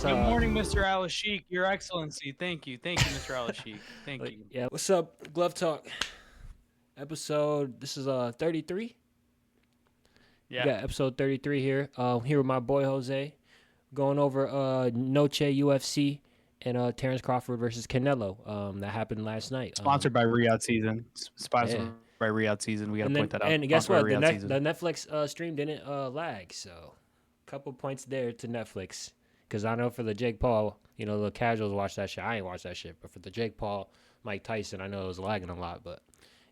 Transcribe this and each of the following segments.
Good morning, Mr. Al-Sheik. Your Excellency. Thank you, Mr. Al-Sheik. Thank you. Yeah, what's up, Glove Talk episode? This is 33. We Yeah, got episode 33 here. Here with my boy Jose, going over Noche UFC and Terence Crawford versus Canelo. That happened last night. sponsored by Riyadh Season. Yeah, Sponsored by Riyadh Season. We got to and then point that out. and guess Sponsored by what? Riyadh Season. The Netflix stream didn't lag, so couple points there to Netflix. Because I know for the Jake Paul, the casuals watch that shit. I ain't watch that shit, but for the Jake Paul, Mike Tyson, I know it was lagging a lot. But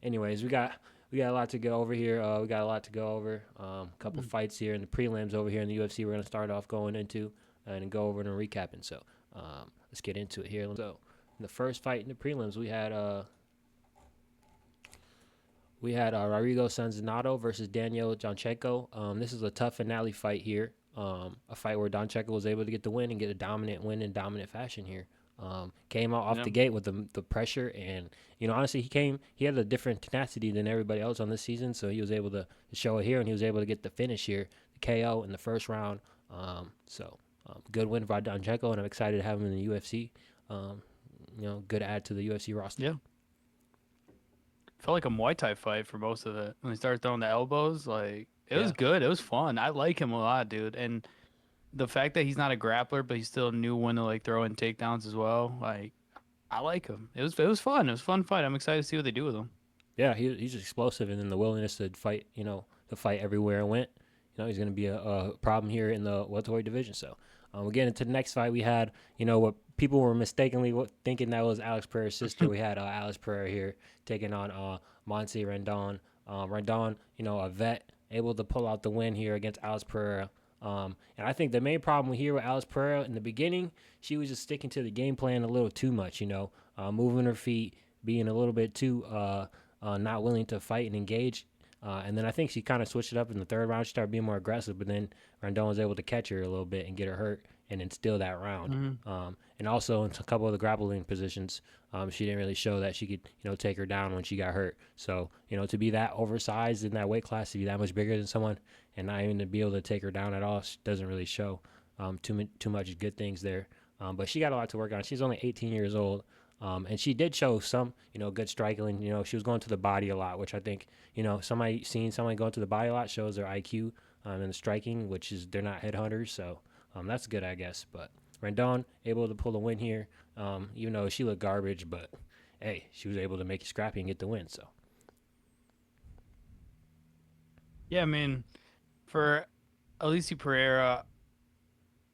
anyways, we got a lot to go over here. We got a lot to go over. A couple fights here in the prelims over here in the UFC. We're gonna start off going into and go over and recapping. So let's get into it here. So in the first fight in the prelims, we had Rodrigo Sanzinato versus Daniel Jonchenko. This is a tough finale fight here. A fight where Jonchenko was able to get the win and get a dominant win in dominant fashion here. Came out off the gate with the pressure, and honestly, he had a different tenacity than everybody else on this season, so he was able to show it here, and he was able to get the finish here, the KO in the first round. Good win for Jonchenko, and I'm excited to have him in the UFC. Good add to the UFC roster. Yeah. Felt like a Muay Thai fight for most of it. When he started throwing the elbows, it was good. It was fun. I like him a lot, dude. And the fact that he's not a grappler, but he still knew when to throw in takedowns as well. I like him. It was fun. It was a fun fight. I'm excited to see what they do with him. Yeah, he's explosive, and then the willingness to fight, to fight everywhere it went. He's going to be a problem here in the welterweight division. So we get into the next fight. We had, what people were mistakenly thinking that was Alex Pereira's sister. We had Alex Pereira here taking on Monse Rendon. Rendon, a vet, able to pull out the win here against Alex Pereira. And I think the main problem here with Alex Pereira in the beginning, she was just sticking to the game plan a little too much, moving her feet, being a little bit too not willing to fight and engage. And then I think she kind of switched it up in the third round. She started being more aggressive, but then Rendon was able to catch her a little bit and get her hurt and then steal that round. Mm-hmm. And also in a couple of the grappling positions, she didn't really show that she could, take her down when she got hurt. So, to be that oversized in that weight class, to be that much bigger than someone and not even to be able to take her down at all doesn't really show too much good things there. But she got a lot to work on. She's only 18 years old. And she did show some, good striking. She was going to the body a lot, which I think, seeing somebody going to the body a lot shows their IQ and the striking, which is they're not headhunters. So that's good, I guess. But Rendon able to pull a win here, even though she looked garbage. But, hey, she was able to make it scrappy and get the win. So. Yeah, I mean, for Alicia Pereira,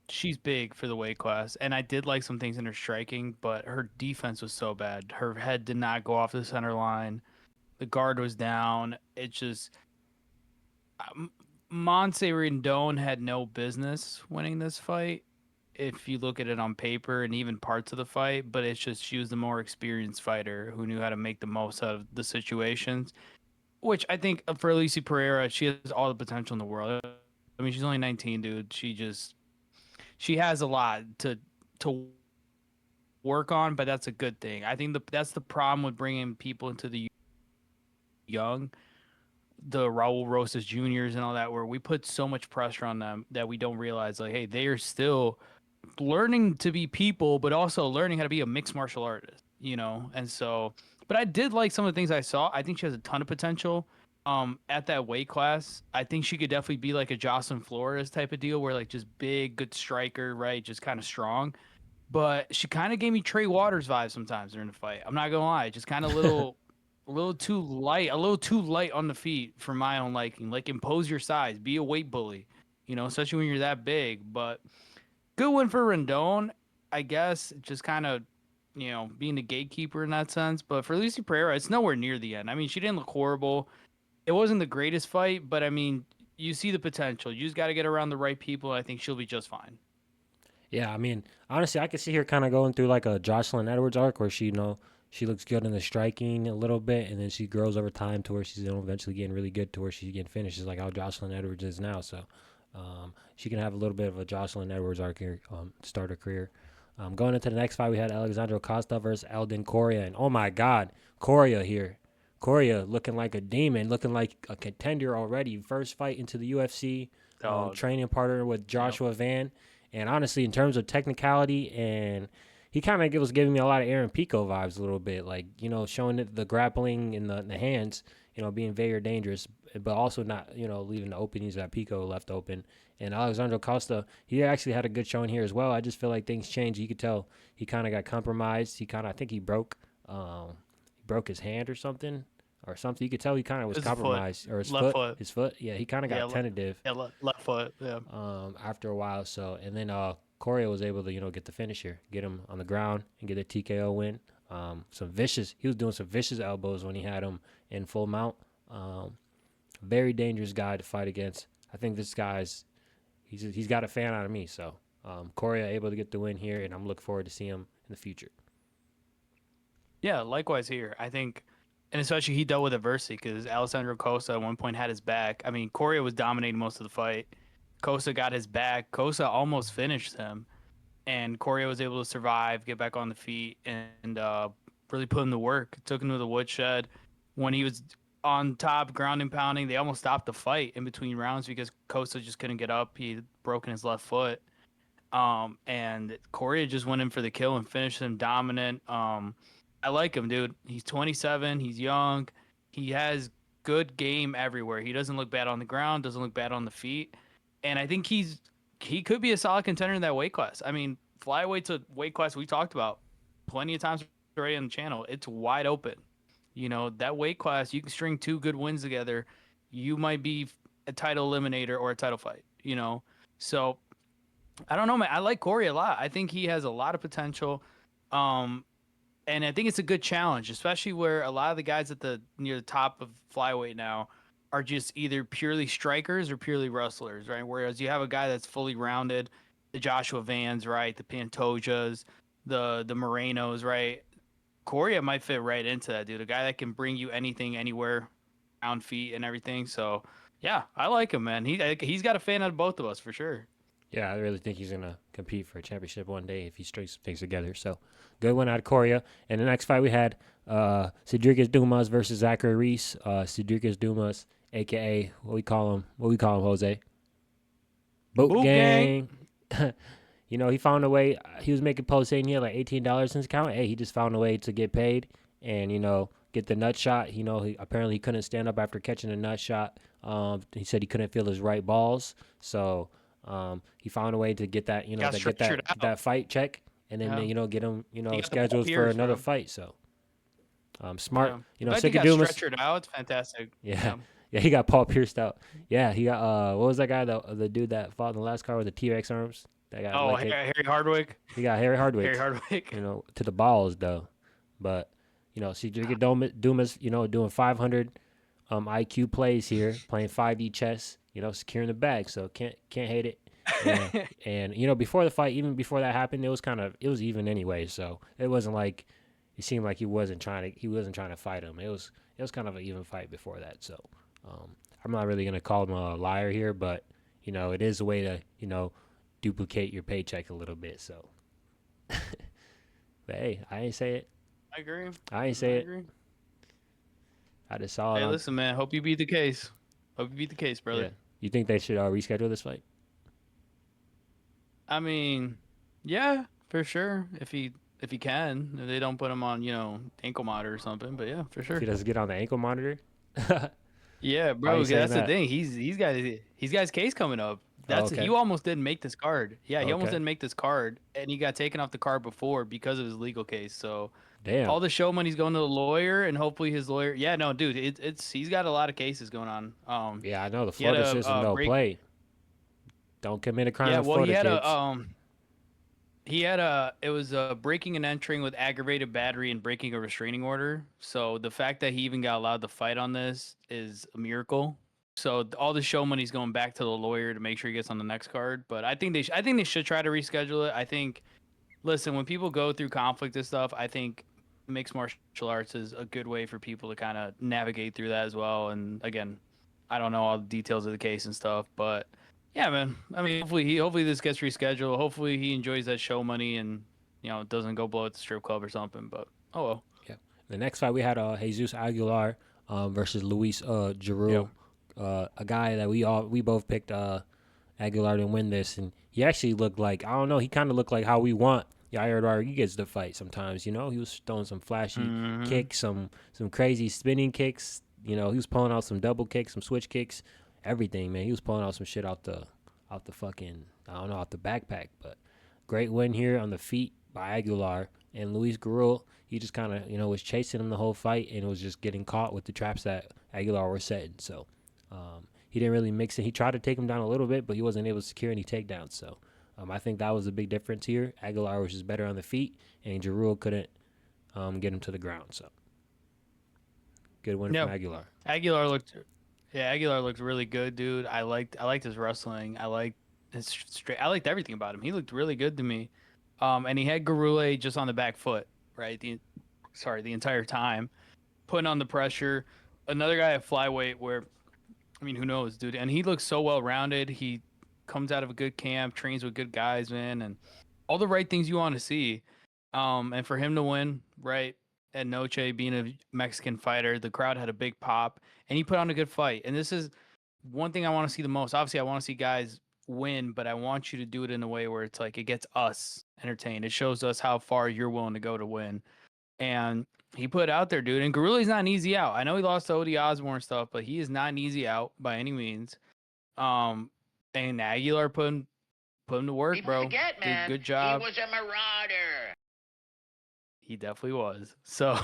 she's big for the weight class, and I did like some things in her striking, but her defense was so bad. Her head did not go off the center line. The guard was down. It just Monse Rendon had no business winning this fight if you look at it on paper and even parts of the fight, but it's just she was the more experienced fighter who knew how to make the most out of the situations, which I think for Alicia Pereira, she has all the potential in the world. I mean, she's only 19, dude. She has a lot to work on, but that's a good thing. I think that's the problem with bringing people into the young, the Raul Rosas Juniors and all that, where we put so much pressure on them that we don't realize, hey, they are still learning to be people, but also learning how to be a mixed martial artist, And so, but I did like some of the things I saw. I think she has a ton of potential. At that weight class, I think she could definitely be like a Jocelyn Flores type of deal where just big, good striker, right? Just kind of strong. But she kind of gave me Trey Waters vibes sometimes during the fight. I'm not gonna lie, just kind of a little too light on the feet for my own liking. Impose your size, be a weight bully, especially when you're that big. But good win for Rendon, I guess. Just kind of, being the gatekeeper in that sense. But for Alicia Pereira, it's nowhere near the end. I mean, she didn't look horrible. It wasn't the greatest fight, but I mean, you see the potential. You just got to get around the right people. And I think she'll be just fine. Yeah, I mean, honestly, I could see her kind of going through like a Jocelyn Edwards arc where she, she looks good in the striking a little bit, and then she grows over time to where she's eventually getting really good to where she's getting finishes like how Jocelyn Edwards is now. So she can have a little bit of a Jocelyn Edwards arc here, start her career. Going into the next fight, we had Alexandro Costa versus Eldin Correa, and oh my God, Correa here. Correa looking like a demon, looking like a contender already. First fight into the UFC, training partner with Joshua Van. And honestly, in terms of technicality, and he kind of was giving me a lot of Aaron Pico vibes a little bit, like showing the grappling in the hands, being very dangerous, but also not leaving the openings that Pico left open. And Alexandre Costa, he actually had a good showing here as well. I just feel like things changed. You could tell he kind of got compromised. I think he broke his hand or something. Or something. You could tell he kind of was His foot, compromised, or his left foot. foot. His foot. Yeah, he kind of Yeah, got tentative. yeah, left foot. Yeah. After a while. So, and then Corey was able to get the finisher, get him on the ground, and get a TKO win. He was doing some vicious elbows when he had him in full mount. Very dangerous guy to fight against. I think this he's got a fan out of me. So, Corey able to get the win here, and I'm looking forward to seeing him in the future. Yeah, likewise here. I think, and especially he dealt with adversity because Alessandro Costa at one point had his back. I mean, Correa was dominating most of the fight. Costa got his back. Costa almost finished him, and Correa was able to survive, get back on the feet, and really put him to work. Took him to the woodshed. When he was on top, ground and pounding, they almost stopped the fight in between rounds because Costa just couldn't get up. He had broken his left foot. And Correa just went in for the kill and finished him dominant. I like him, dude. He's 27. He's young. He has good game everywhere. He doesn't look bad on the ground. Doesn't look bad on the feet. And I think he could be a solid contender in that weight class. I mean, flyweight's a weight class we talked about plenty of times already on the channel. It's wide open. That weight class, you can string 2 good wins together. You might be a title eliminator or a title fight. So I don't know, man. I like Corey a lot. I think he has a lot of potential. And I think it's a good challenge, especially where a lot of the guys near the top of flyweight now are just either purely strikers or purely wrestlers, right? Whereas you have a guy that's fully rounded, the Joshua Vans, right? The Pantojas, the Morenos, right? Correa might fit right into that, dude. A guy that can bring you anything, anywhere, round feet and everything. So, yeah, I like him, man. He's got a fan out of both of us for sure. Yeah, I really think he's going to compete for a championship one day if he strings things together. So, good one out of Correa. And the next fight we had Cedric Dumas versus Zachary Reese. Cedric Dumas, a.k.a. what we call him, Jose? Boot gang. He found a way. He was making posts saying he had like $18 in his account. Hey, he just found a way to get paid and, get the nut shot. He apparently he couldn't stand up after catching a nut shot. He said he couldn't feel his right balls. So, he found a way to get that, that fight check, and then get him, scheduled for another fight. So, smart. Yeah. He got stretchered out. It's fantastic. Yeah. Yeah, he got Paul pierced out. Yeah, he got what was that guy, the dude that fought in the last card with the T-Rex arms? That guy. Harry Hardwick. He got Harry Hardwick. Harry Hardwick. To the balls though, but Cedric Dumas, doing 500 IQ plays here, playing 5D chess, securing the bag. So can't hate it. Yeah. And before the fight, even before that happened, it was even anyway. So it wasn't like it seemed like he wasn't trying to fight him. It was kind of an even fight before that. So I'm not really gonna call him a liar here, but it is a way to duplicate your paycheck a little bit. So, but hey, I ain't say it. I agree. I ain't say it. I just saw it. Hey, listen, man. Hope you beat the case. Brother. Yeah. You think they should reschedule this fight? I mean, yeah, for sure. If he can, if they don't put him on, ankle monitor or something. But yeah, for sure. If he doesn't get on the ankle monitor. Yeah, bro. That's the thing. He's got his case coming up. He almost didn't make this card. Yeah, he almost didn't make this card, and he got taken off the card before because of his legal case. So, damn. All the show money's going to the lawyer, and hopefully his lawyer. Yeah, no, dude, he's got a lot of cases going on. Yeah, I know the Florida system don't play. Don't commit a crime. Yeah, in Florida, it was breaking and entering with aggravated battery and breaking a restraining order. So the fact that he even got allowed to fight on this is a miracle. So all the show money's going back to the lawyer to make sure he gets on the next card. But I think they should try to reschedule it. I think, listen, when people go through conflict and stuff, I think mixed martial arts is a good way for people to kind of navigate through that as well. And again, I don't know all the details of the case and stuff, but yeah, man. I mean, hopefully this gets rescheduled. Hopefully he enjoys that show money and doesn't go blow at the strip club or something. But oh well. Yeah. The next fight we had Jesus Aguilar versus Luis Giroux. A guy that we both picked in Aguilar didn't win this, and he actually looked like, I don't know, he kind of looked like how we want Yair Rodriguez to fight sometimes. You know, he was throwing some flashy kicks, some crazy spinning kicks. You know, he was pulling out some double kicks, some switch kicks, everything, man. He was pulling out some shit out the fucking, I don't know, out the backpack. But great win here on the feet by Aguilar. And Luis Gurul, he just kind of, you know, was chasing him the whole fight and was just getting caught with the traps that Aguilar was setting. So he didn't really mix it. He tried to take him down a little bit, but he wasn't able to secure any takedowns. So I think that was a big difference here. Aguilar was just better on the feet, and Jarul couldn't get him to the ground. So good win from Aguilar. Aguilar looked really good, dude. I liked his wrestling. I liked his straight. I liked everything about him. He looked really good to me. And he had Gurule just on the back foot, right? The entire time, putting on the pressure. Another guy at flyweight where, I mean, who knows, dude? And he looks so well rounded. He comes out of a good camp, trains with good guys, man, and all the right things you want to see. And for him to win, right, at Noche, being a Mexican fighter, the crowd had a big pop, and he put on a good fight. And this is one thing I want to see the most. Obviously, I want to see guys win, but I want you to do it in a way where it's like it gets us entertained. It shows us how far you're willing to go to win. And he put it out there, dude. And Guerrilla's not an easy out. I know he lost to Odie Osborne and stuff, but he is not an easy out by any means. And Aguilar put him to work, People bro. forget, man. Did good job. He was a marauder. He definitely was. So,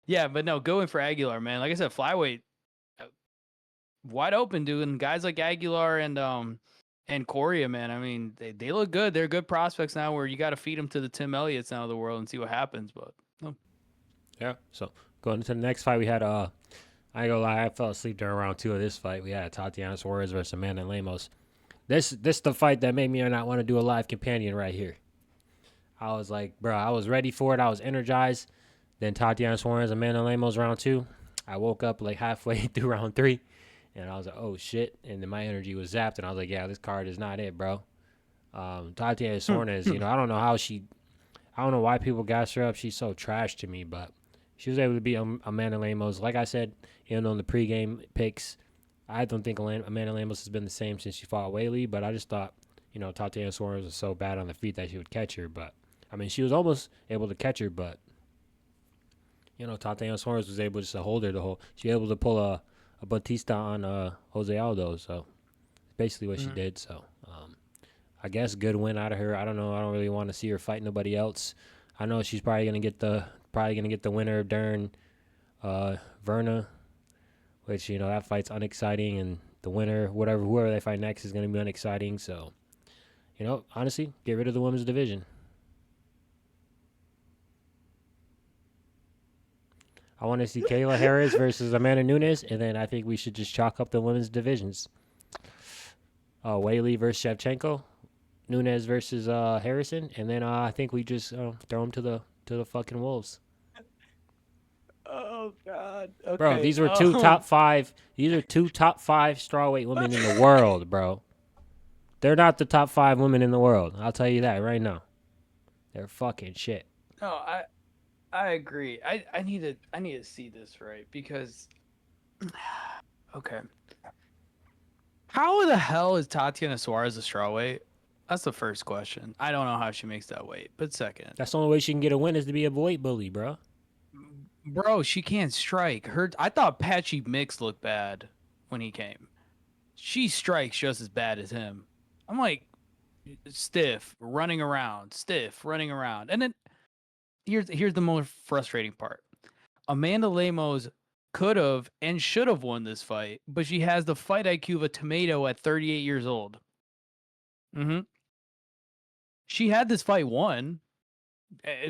yeah, but no, going for Aguilar, man. Like I said, flyweight, wide open, dude. And guys like Aguilar and Coria, man. I mean, they look good. They're good prospects now. Where you got to feed them to the Tim Elliott's now of the world and see what happens. But no. Yeah. So going into the next fight, we had I ain't gonna lie, I fell asleep during round 2 of this fight. We had Tatiana Suarez versus Amanda Lemos. This the fight that made me not want to do a live companion right here. I was like, bro, I was ready for it. I was energized. Then Tatiana Suarez, Amanda Lemos, round 2. I woke up like halfway through round 3, and I was like, oh shit. And then my energy was zapped, and I was like, yeah, this card is not it, bro. Tatiana Suarez, you know, I don't know why people gas her up. She's so trash to me, but she was able to beat Amanda Lemos. Like I said, you know, in the pregame picks, I don't think Amanda Lemos has been the same since she fought Whaley, but I just thought, you know, Tatiana Suarez was so bad on the feet that she would catch her. But, I mean, she was almost able to catch her, but, you know, Tatiana Suarez was able just to hold her the whole. She was able to pull a Batista on Jose Aldo, so basically what she did. So, I guess good win out of her. I don't know. I don't really want to see her fight nobody else. I know she's probably gonna get the winner of Dern, Verna, which, you know, that fight's unexciting, and the winner, whoever they fight next, is gonna be unexciting. So, you know, honestly, get rid of the women's division. I want to see Kayla Harris versus Amanda Nunes, and then I think we should just chalk up the women's divisions. Whaley versus Shevchenko, Nunes versus Harrison, and then I think we just throw them to the fucking wolves. Oh God, okay. Bro, these were two top 5. These are 2 top 5 strawweight women in the world, bro. They're not the top 5 women in the world. I'll tell you that right now. They're fucking shit. No, I agree. I need to see this right because okay. How the hell is Tatiana Suarez a strawweight? That's the first question. I don't know how she makes that weight. But second, that's the only way she can get a win is to be a weight bully, bro. Bro, she can't strike. I thought Patchy Mix looked bad when he came. She strikes just as bad as him. I'm like stiff, running around. And then here's the most frustrating part. Amanda Lemos could have and should have won this fight, but she has the fight IQ of a tomato at 38 years old. She had this fight won,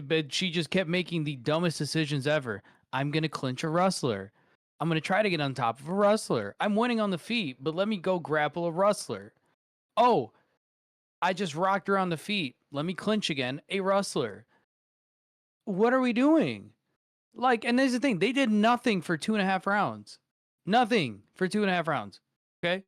but she just kept making the dumbest decisions ever. I'm going to clinch a wrestler. I'm going to try to get on top of a wrestler. I'm winning on the feet, but let me go grapple a wrestler. Oh, I just rocked her on the feet. Let me clinch again, a wrestler. What are we doing? Like, and there's the thing. They did nothing for 2.5 rounds. Nothing for 2.5 rounds. Okay?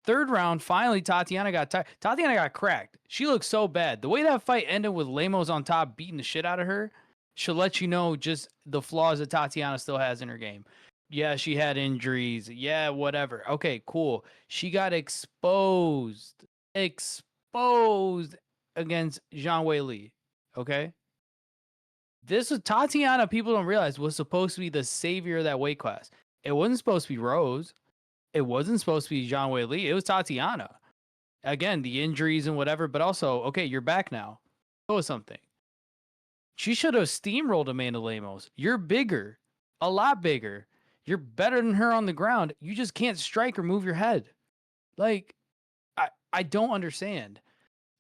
Third round, finally, Tatiana got tired. Tatiana got cracked. She looked so bad. The way that fight ended with Lemos on top beating the shit out of her should let you know just the flaws that Tatiana still has in her game. Yeah, she had injuries. Yeah, whatever. Okay, cool. She got exposed against Zhang Wei Li. Okay. This was Tatiana, people don't realize, was supposed to be the savior of that weight class. It wasn't supposed to be Rose. It wasn't supposed to be Zhang Wei Li. It was Tatiana. Again, the injuries and whatever, but also, okay, you're back now. Show us something. She should have steamrolled Amanda Lemos. You're bigger, a lot bigger. You're better than her on the ground. You just can't strike or move your head. Like, I don't understand.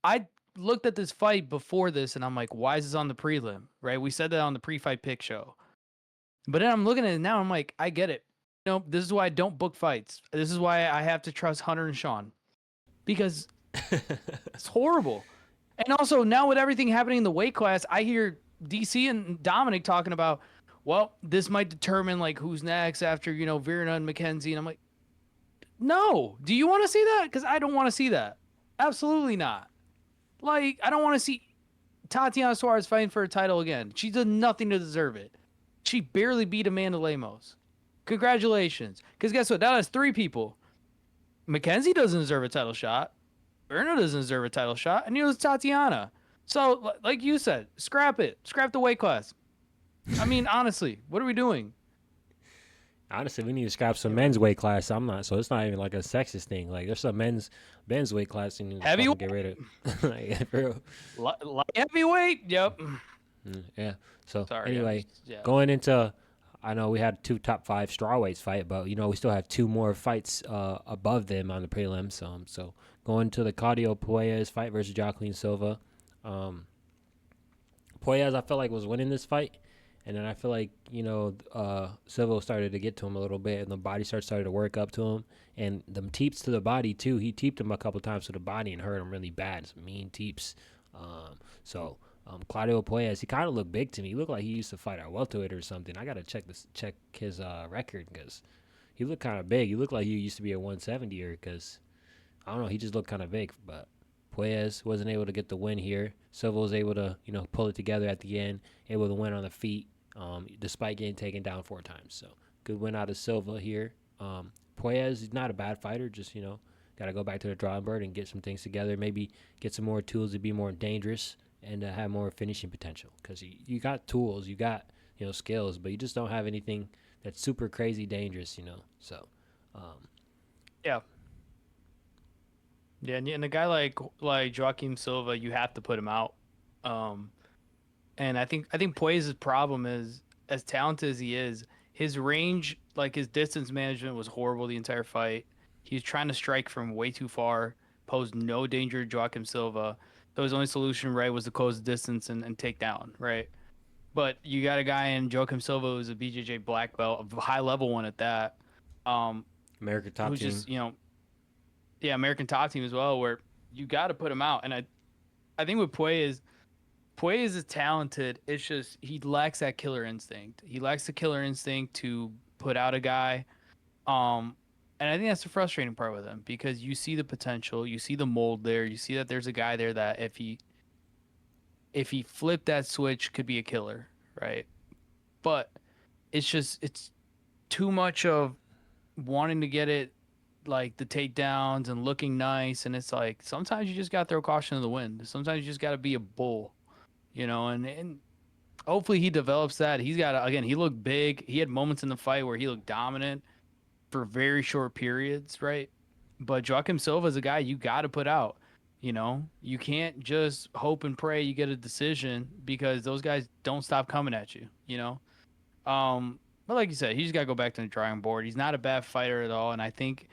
I looked at this fight before this and I'm like, why is this on the prelim? Right? We said that on the pre-fight pick show. But then I'm looking at it now, I'm like, I get it. No, this is why I don't book fights. This is why I have to trust Hunter and Sean. Because it's horrible. And also now with everything happening in the weight class, I hear DC and Dominic talking about, well, this might determine like who's next after, Virna and McKenzie. And I'm like, no, do you want to see that? Because I don't want to see that. Absolutely not. Like, I don't want to see Tatiana Suarez fighting for a title again. She did nothing to deserve it. She barely beat Amanda Lemos. Congratulations. Because guess what? That has 3 people. McKenzie doesn't deserve a title shot. Virna doesn't deserve a title shot. And it's Tatiana. So, like you said, scrap it. Scrap the weight class. I mean, honestly, what are we doing? Honestly, we need to scrap some men's weight class. So it's not even like a sexist thing. Like, there's some men's weight class you need to Heavyweight? get rid of. Like, for real. Light heavyweight? Yep. Yeah. So Sorry, anyway, yeah. going into, I know we had 2 top 5 strawweights fight, but we still have 2 more fights above them on the prelims. So going to the Claudio Puelles fight versus Joaquin Silva. Puelles, I felt like, was winning this fight. And then I feel like, Silva started to get to him a little bit, and the body started to work up to him. And the teeps to the body, too. He teeped him a couple times to the body and hurt him really bad. Some mean teeps. Claudio Puelles, he kind of looked big to me. He looked like he used to fight at welterweight or something. I got to check his record because he looked kind of big. He looked like he used to be a 170er because, I don't know, he just looked kind of big. But Puelles wasn't able to get the win here. Silva was able to, pull it together at the end, able to win on the feet. Despite getting taken down 4 times. So, good win out of Silva here. Puelles is not a bad fighter, just, got to go back to the drawing board and get some things together. Maybe get some more tools to be more dangerous and have more finishing potential. Because you got tools, you got, skills, but you just don't have anything that's super crazy dangerous, So, yeah. Yeah, and a guy like Joaquin Silva, you have to put him out. And I think Puelles' problem is, as talented as he is, his range, like his distance management was horrible the entire fight. He was trying to strike from way too far, posed no danger to Joaquin Silva. So his only solution, right, was to close the distance and take down, right? But you got a guy in Joaquin Silva who's a BJJ black belt, a high level one at that. American top who's team. just, American top team as well, where you got to put him out. And I think with Puelles is talented. It's just he lacks that killer instinct. He lacks the killer instinct to put out a guy. And I think that's the frustrating part with him because you see the potential, you see the mold there, you see that there's a guy there that if he flipped that switch could be a killer, right? But it's too much of wanting to get it like the takedowns and looking nice, and it's like sometimes you just got to throw caution to the wind. Sometimes you just got to be a bull. And hopefully he develops that. He's got, again, he looked big. He had moments in the fight where he looked dominant for very short periods, right? But Joaquin Silva is a guy you got to put out. You can't just hope and pray you get a decision because those guys don't stop coming at you, But like you said, he just got to go back to the drawing board. He's not a bad fighter at all. And I think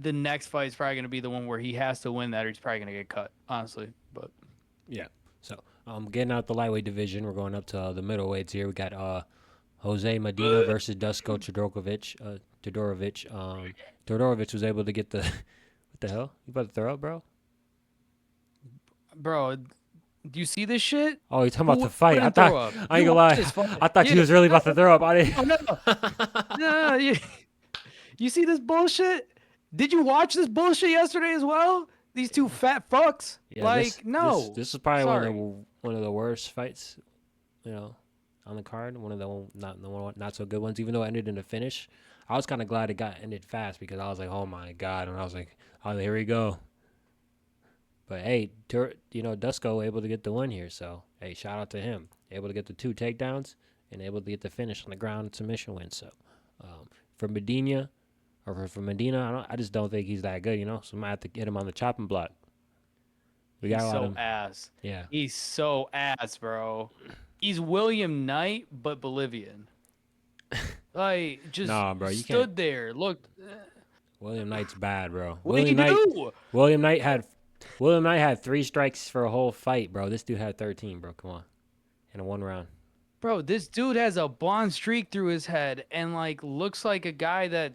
the next fight is probably going to be the one where he has to win that or he's probably going to get cut, honestly. But yeah. So, getting out the lightweight division, we're going up to the middleweights here. We got Jose Medina versus Dusko Todorovic. Todorovic was able to get the what the hell? You about to throw up, bro? Bro, do you see this shit? Oh, you're talking about the fight. I ain't gonna lie. I thought you was really about to throw up. I didn't. Oh, no. You see this bullshit? Did you watch this bullshit yesterday as well? These 2 fat fucks. Yeah, no. This is probably one of the worst fights, on the card, one of the not so good ones. Even though it ended in a finish, I was kind of glad it got ended fast because I was like, oh my god, and I was like, oh, here we go. But hey, Dusko able to get the win here, so hey, shout out to him, able to get the 2 takedowns and able to get the finish on the ground submission win. So for Medina, I just don't think he's that good, So I might have to get him on the chopping block. We got He's a lot so of ass. yeah. He's so ass, bro. He's William Knight, but Bolivian. Like, just Nah, bro, you can't. stood there, looked. William Knight's bad, bro. What did he do? William Knight had 3 strikes for a whole fight, bro. This dude had 13, bro. Come on, in a 1 round. Bro, this dude has a blonde streak through his head and like looks like a guy that.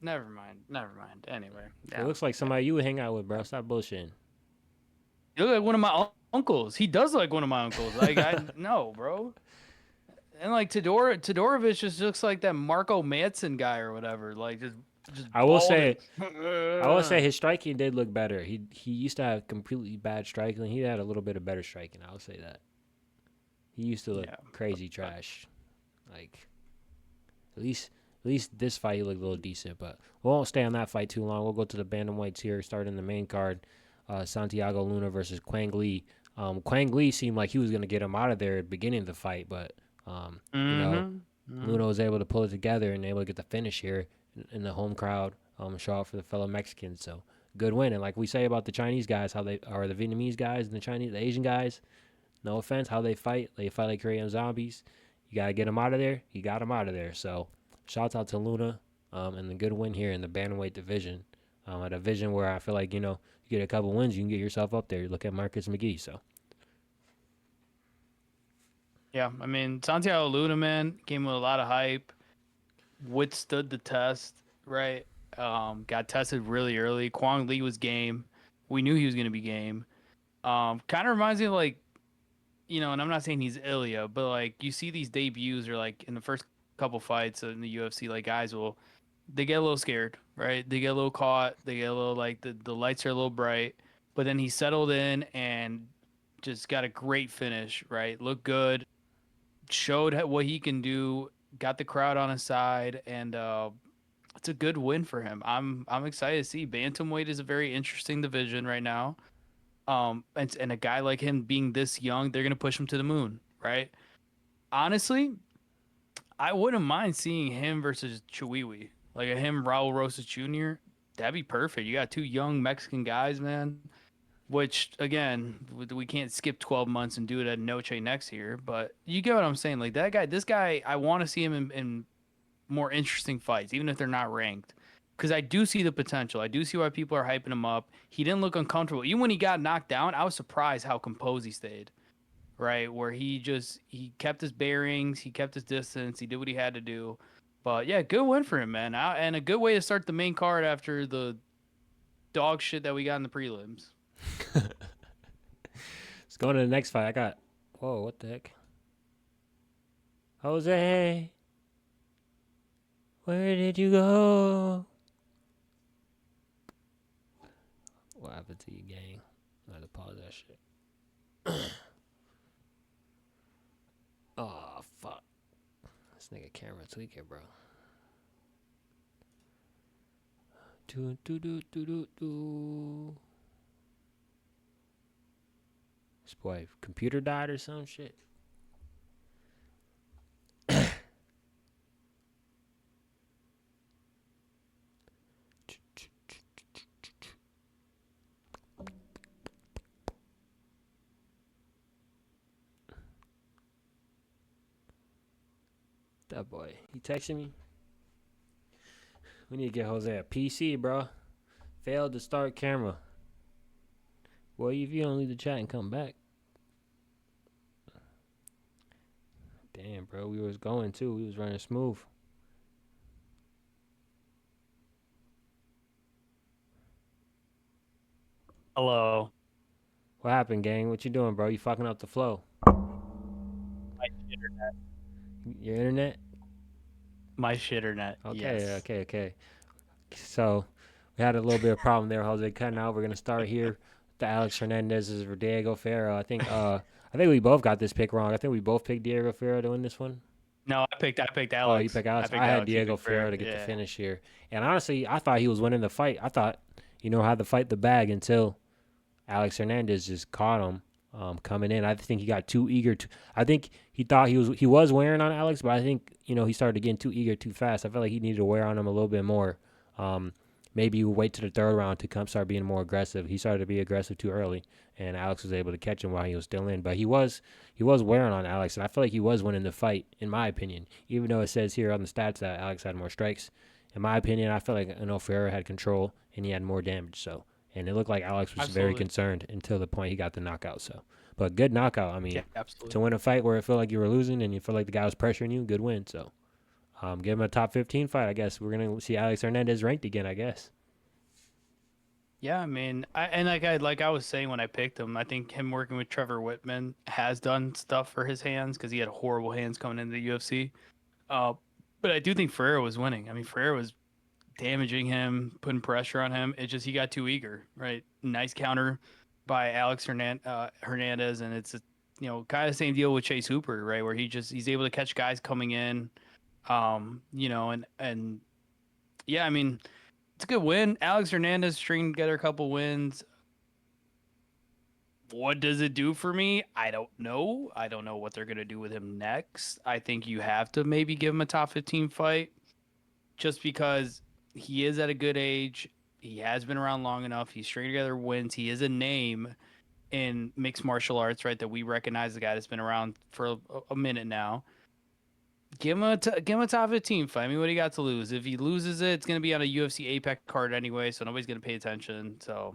Never mind. Anyway, It looks like somebody you would hang out with, bro. Stop bullshitting. You look like one of my uncles. He does look like one of my uncles. Like I no, bro. And like Todorovic just looks like that Marco Manson guy or whatever. Like just I will say bald his striking did look better. He used to have completely bad striking. He had a little bit of better striking. I will say that. He used to look crazy trash. Like at least this fight he looked a little decent. But we won't stay on that fight too long. We'll go to the bantamweights here, starting the main card. Santiago Luna versus Quang Lee. Quang Lee seemed like he was gonna get him out of there at the beginning of the fight, but Luna was able to pull it together and able to get the finish here in the home crowd. Show out for the fellow Mexicans. So good win. And like we say about the Chinese guys, how they are the Vietnamese guys and the Asian guys. No offense, how they fight like Korean zombies. You gotta get them out of there. You got them out of there. So shouts out to Luna and the good win here in the bantamweight division. A division where I feel like you get a couple wins, you can get yourself up there. Look at Marcus McGee. So. Yeah, I mean Santiago Luna, man, came with a lot of hype, withstood the test, right? Got tested really early. Quang Lee was game. We knew he was gonna be game. Kind of reminds me of like, and I'm not saying he's Ilya, but like you see these debuts or like in the first couple fights in the UFC, like guys they get a little scared, right? They get a little caught. They get a little like the lights are a little bright, but then he settled in and just got a great finish, right? Looked good. Showed what he can do, got the crowd on his side, and it's a good win for him. I'm excited to see. Bantamweight is a very interesting division right now. And a guy like him being this young, they're gonna push him to the moon, right? Honestly, I wouldn't mind seeing him versus Chiwiwi, like him Raul Rosas Jr. That'd be perfect. You got 2 young Mexican guys, man. Which again, we can't skip 12 months and do it at Noche next year. But you get what I'm saying. Like this guy, I want to see him in more interesting fights, even if they're not ranked, because I do see the potential. I do see why people are hyping him up. He didn't look uncomfortable, even when he got knocked down. I was surprised how composed he stayed. Right, where he kept his bearings, he kept his distance, he did what he had to do. But yeah, good win for him, man, and a good way to start the main card after the dog shit that we got in the prelims. Let's go to the next fight. Whoa, what the heck? Jose, where did you go? What happened to you, gang? I had to pause that shit. Oh, fuck. This nigga camera tweaking, bro. This boy computer died or some shit. That boy, he texted me. We need to get Jose a PC, bro. Failed to start camera. Well, if you don't leave the chat and come back. Damn, bro, we was going too. We was running smooth. Hello. What happened, gang? What you doing, bro? You fucking up the flow. My shitternet. Your internet? My shitternet. Okay, yes. okay. So we had a little bit of problem there, Jose. Cutting out. We're gonna start here. The Alex Hernandez is for Diego Ferro. I I think we both got this pick wrong. I think we both picked Diego Ferreira to win this one. No, I picked Oh, you Alex. picked I Alex. picked I had Alex. You Diego picked Ferrer. Ferreira to get the Yeah. finish here. And honestly, I thought he was winning the fight. I thought, had to fight the bag until Alex Hernandez just caught him coming in. I think he got too eager to. I think he thought he was wearing on Alex, but I think he started getting too eager too fast. I felt like he needed to wear on him a little bit more. Maybe you wait to the third round to start being more aggressive. He started to be aggressive too early, and Alex was able to catch him while he was still in. But he was wearing on Alex, and I feel like he was winning the fight, in my opinion. Even though it says here on the stats that Alex had more strikes, in my opinion, I feel like Ferreira had control and he had more damage. So, and it looked like Alex was very Absolutely. concerned until the point he got the knockout. So, but good knockout. I mean, Yeah, absolutely. to win a fight where it felt like you were losing and you feel like the guy was pressuring you, good win. So, give him a top 15 fight. I guess we're gonna see Alex Hernandez ranked again. I guess. Yeah, I mean, like I was saying when I picked him, I think him working with Trevor Whitman has done stuff for his hands because he had horrible hands coming into the UFC. Uh, but I do think Ferrer was winning. I mean, Ferrer was damaging him, putting pressure on him. It just he got too eager, right? Nice counter by Hernandez, and it's kind of the same deal with Chase Hooper, right? Where he's able to catch guys coming in, and yeah, I mean. It's a good win. Alex Hernandez stringing together a couple wins. What does it do for me? I don't know. I don't know what they're going to do with him next. I think you have to maybe give him a top 15 fight just because he is at a good age. He has been around long enough. He's stringing together wins. He is a name in mixed martial arts, right? That we recognize the guy that's been around for a minute now. Give him a top 15 fight. I mean, what do you got to lose? If he loses it, it's going to be on a UFC Apex card anyway, so nobody's going to pay attention. So,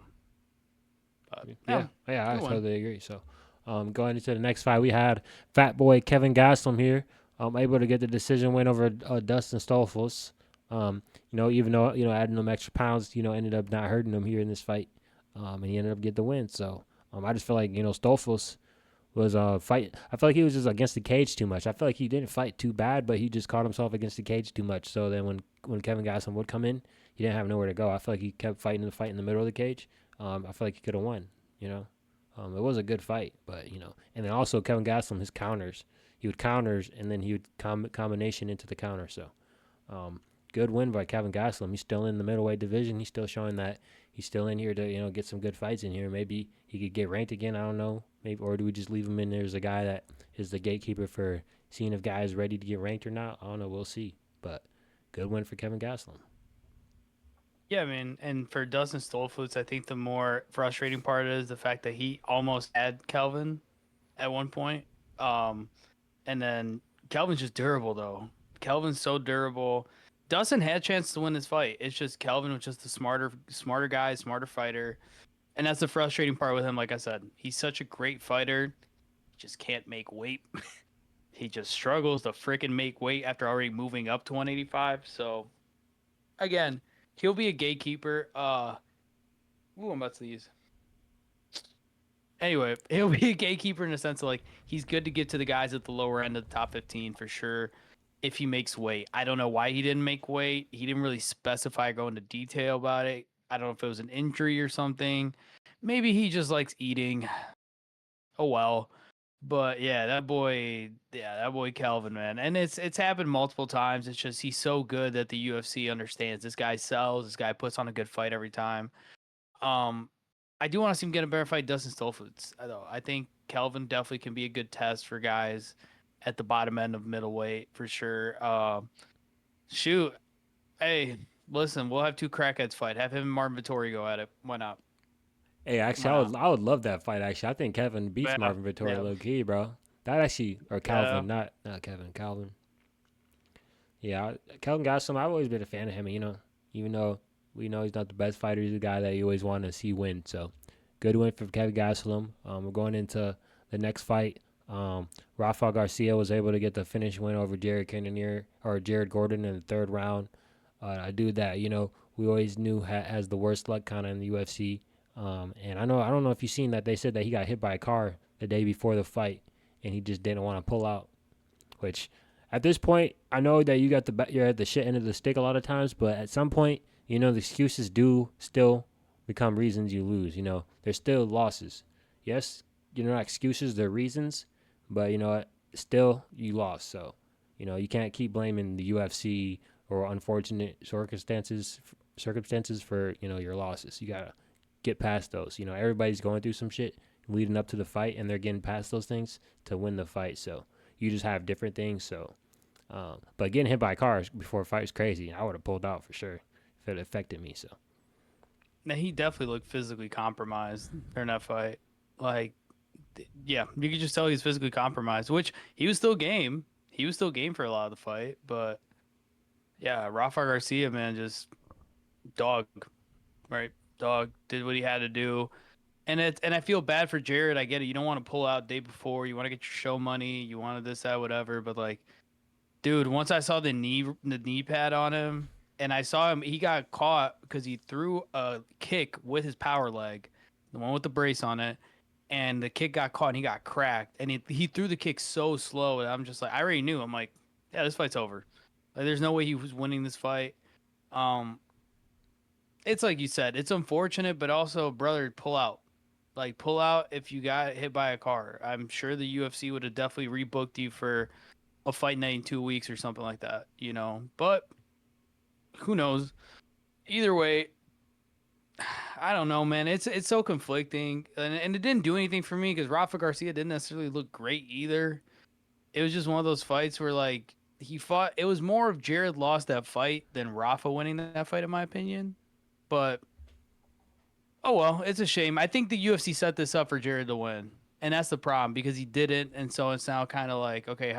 Yeah, I good one. totally agree. So, going into the next fight, we had Fat Boy Kevin Gastelum here, able to get the decision win over Dustin Stolfus. Even though adding them extra pounds, ended up not hurting him here in this fight, and he ended up getting the win. So, I just feel like Stolfus was fight. I feel like he was just against the cage too much. I feel like he didn't fight too bad, but he just caught himself against the cage too much. So then when Kevin Gastelum would come in, he didn't have nowhere to go. I feel like he kept fighting the fight in the middle of the cage. I feel like he could have won. It was a good fight, but and then also Kevin Gastelum, his counters, he would counters and then he would combination into the counter. So, good win by Kevin Gastelum. He's still in the middleweight division. He's still showing that he's still in here to get some good fights in here. Maybe he could get ranked again. I don't know. Maybe, or do we just leave him in there as a guy that is the gatekeeper for seeing if guys ready to get ranked or not? I don't know. We'll see. But good win for Kevin Gastelum. Yeah, I mean, and for Dustin Stolfus, I think the more frustrating part is the fact that he almost had Kelvin at one point. And then Kelvin's just durable, though. Kelvin's so durable. Dustin had a chance to win this fight. It's just Kelvin was just a smarter guy, smarter fighter. And that's the frustrating part with him. Like I said, he's such a great fighter. Just can't make weight. He just struggles to freaking make weight after already moving up to 185. So, again, he'll be a gatekeeper. I'm about to use. Anyway, he'll be a gatekeeper in the sense of like he's good to get to the guys at the lower end of the top 15 for sure. If he makes weight, I don't know why he didn't make weight. He didn't really specify or go into detail about it. I don't know if it was an injury or something. Maybe he just likes eating. Oh well. But yeah, that boy Calvin, man. And it's happened multiple times. It's just he's so good that the UFC understands this guy sells, this guy puts on a good fight every time. I do want to see him get a better fight Dustin Stolfus. I think Calvin definitely can be a good test for guys at the bottom end of middleweight for sure. Shoot. Hey, listen, we'll have two crackheads fight. Have him and Marvin Vittori go at it. Why not? Hey, actually, I would love that fight. Actually, I think Kevin beats Yeah, Marvin Vittori yeah. low key, bro. That actually, or Calvin, not Kevin, Calvin. Yeah, Calvin Gastelum. I've always been a fan of him. Even though we know he's not the best fighter, he's a guy that you always want to see win. So, good win for Kevin Gastelum. We're going into the next fight. Rafael Garcia was able to get the finish win over Jared Gordon in the third round. A dude that we always knew has the worst luck kind of in the UFC. And I don't know if you've seen that they said that he got hit by a car the day before the fight, and he just didn't want to pull out. Which, at this point, I know that you're at the shit end of the stick a lot of times, but at some point, the excuses do still become reasons you lose. There's still losses. Yes, not excuses, they're reasons. But you know what? Still, you lost. So, you can't keep blaming the UFC or unfortunate circumstances for your losses. You gotta get past those. Everybody's going through some shit leading up to the fight, and they're getting past those things to win the fight. So you just have different things. So, but getting hit by cars before a fight was crazy. I would have pulled out for sure if it affected me. So. Now he definitely looked physically compromised during that fight. Like, yeah, you could just tell he's physically compromised, which he was still game. He was still game for a lot of the fight, but yeah, Rafa Garcia, man, just dog, right? Dog did what he had to do. And I feel bad for Jared. I get it. You don't want to pull out day before. You want to get your show money. You wanted this, that, whatever. But like, dude, once I saw the knee pad on him, and I saw him, he got caught because he threw a kick with his power leg, the one with the brace on it, and the kick got caught and he got cracked. And he threw the kick so slow, and I'm just like, I already knew. I'm like, yeah, this fight's over. Like, there's no way he was winning this fight. Um, it's like you said, it's unfortunate, but also, brother, pull out. Like, pull out if you got hit by a car. I'm sure the UFC would have definitely rebooked you for a fight night in 2 weeks or something like that, But who knows? Either way, I don't know, man. It's so conflicting, and it didn't do anything for me because Rafa Garcia didn't necessarily look great either. It was just one of those fights where like he fought. It was more of Jared lost that fight than Rafa winning that fight, in my opinion. But oh well, it's a shame. I think the UFC set this up for Jared to win, and that's the problem because he didn't, and so it's now kind of like, okay,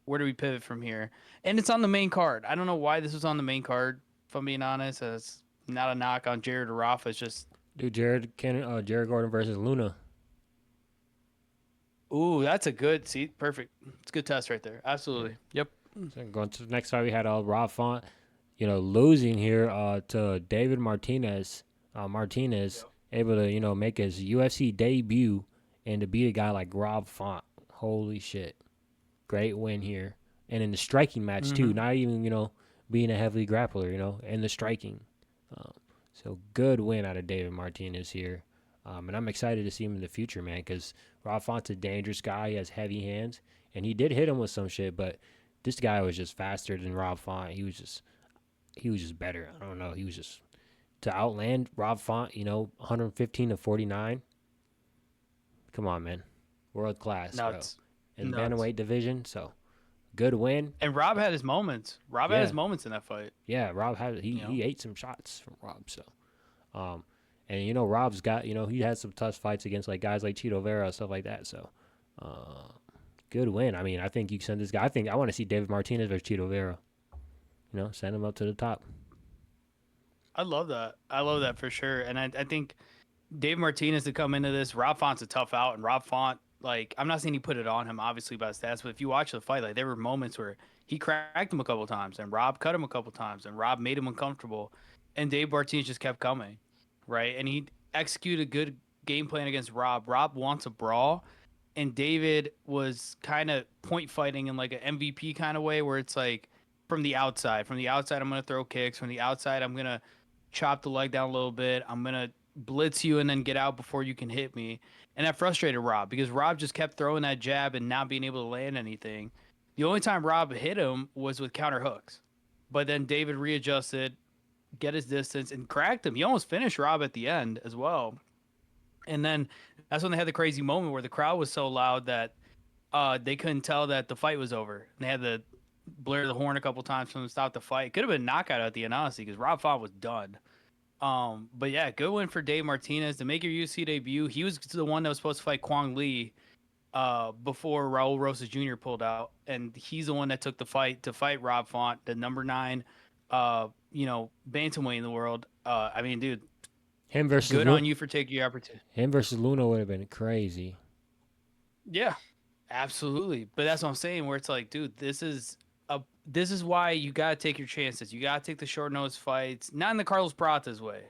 where do we pivot from here? And it's on the main card. I don't know why this was on the main card. If I'm being honest, it's not a knock on Jared or Rafa. It's just, Dude, Jared Gordon versus Luna. ooh, that's a good see. Perfect. It's a good test right there. Absolutely. Yep. So going to the next fight, we had Rob Font, losing here to David Martinez. Martinez able to make his UFC debut and to beat a guy like Rob Font. Holy shit, great win here, and in the striking match too. Not even being a heavily grappler, in the striking. So good win out of David Martinez here. And I'm excited to see him in the future, man, because Rob Font's a dangerous guy. He has heavy hands, and he did hit him with some shit, but this guy was just faster than Rob Font. He was just better. I don't know. He was just to outland Rob Font, 115 to 49. Come on, man. World class, Nuts. bro. In the Nuts. bantamweight division, so good win. And Rob had his moments. Rob had his moments in that fight. Yeah, Rob had he ate some shots from Rob, so and Rob's got he had some tough fights against like guys like Chito Vera, stuff like that. So good win. I mean, I think you send this guy. I want to see David Martinez versus Chito Vera. Send him up to the top. I love that. I love that for sure. And I think Dave Martinez to come into this, Rob Font's a tough out, and Rob Font, like, I'm not saying he put it on him, obviously, by stats, but if you watch the fight, like, there were moments where he cracked him a couple times, and Rob cut him a couple times, and Rob made him uncomfortable, and Dave Martinez just kept coming, right? And he executed a good game plan against Rob. Rob wants a brawl, and David was kind of point fighting in like an MVP kind of way, where it's like, from the outside, I'm going to throw kicks. From the outside, I'm going to chop the leg down a little bit. I'm going to blitz you and then get out before you can hit me. And that frustrated Rob because Rob just kept throwing that jab and not being able to land anything. The only time Rob hit him was with counter hooks. But then David readjusted, get his distance, and cracked him. He almost finished Rob at the end as well. And then that's when they had the crazy moment where the crowd was so loud that they couldn't tell that the fight was over. They had to blare the horn a couple times for them to stop the fight. Could have been a knockout at the end, honestly, because Rob Font was done. But yeah, good win for Dave Martinez to make your UFC debut. He was the one that was supposed to fight Kwang Lee before Raul Rosas Jr. pulled out, and he's the one that took the fight to fight Rob Font, the number 9 bantamweight in the world. I mean, dude, him versus good on you for taking your opportunity. Him versus Luna would have been crazy. Yeah, absolutely. But that's what I'm saying, where it's like, dude, this is why you gotta take your chances. You gotta take the short nose fights, not in the Carlos Pratas way.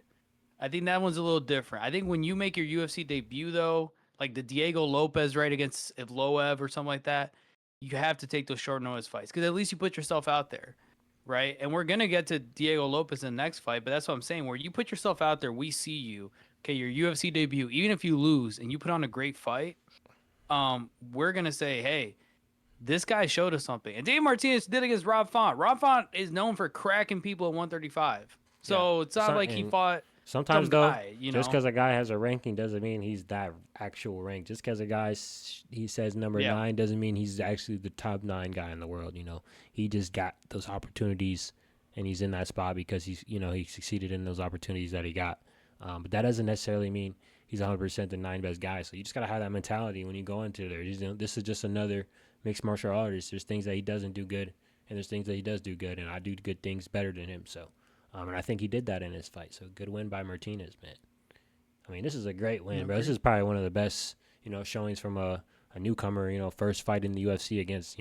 I think that one's a little different. I think when you make your UFC debut, though, like the Diego Lopez right against Evloev or something like that, you have to take those short nose fights because at least you put yourself out there, right? And we're gonna get to Diego Lopez in the next fight, but that's what I'm saying. Where you put yourself out there, we see you. okay, your UFC debut, even if you lose and you put on a great fight, we're gonna say, hey, this guy showed us something. And Dave Martinez did against Rob Font. Rob Font is known for cracking people at 135. Yeah. So it's not like he fought Sometimes some though, guy, just because a guy has a ranking doesn't mean he's that actual rank. Just because a guy he says number Yeah. 9 doesn't mean he's actually the top 9 guy in the world. He just got those opportunities, and he's in that spot because he succeeded in those opportunities that he got. But that doesn't necessarily mean he's 100% the 9 best guy. So you just gotta have that mentality when you go into there. This is just another mixed martial artist. There's things that he doesn't do good, and there's things that he does do good, and I do good things better than him. So. And I think he did that in his fight. So good win by Martinez, man. I mean, this is a great win, bro. This is probably one of the best, showings from a newcomer, first fight in the UFC against,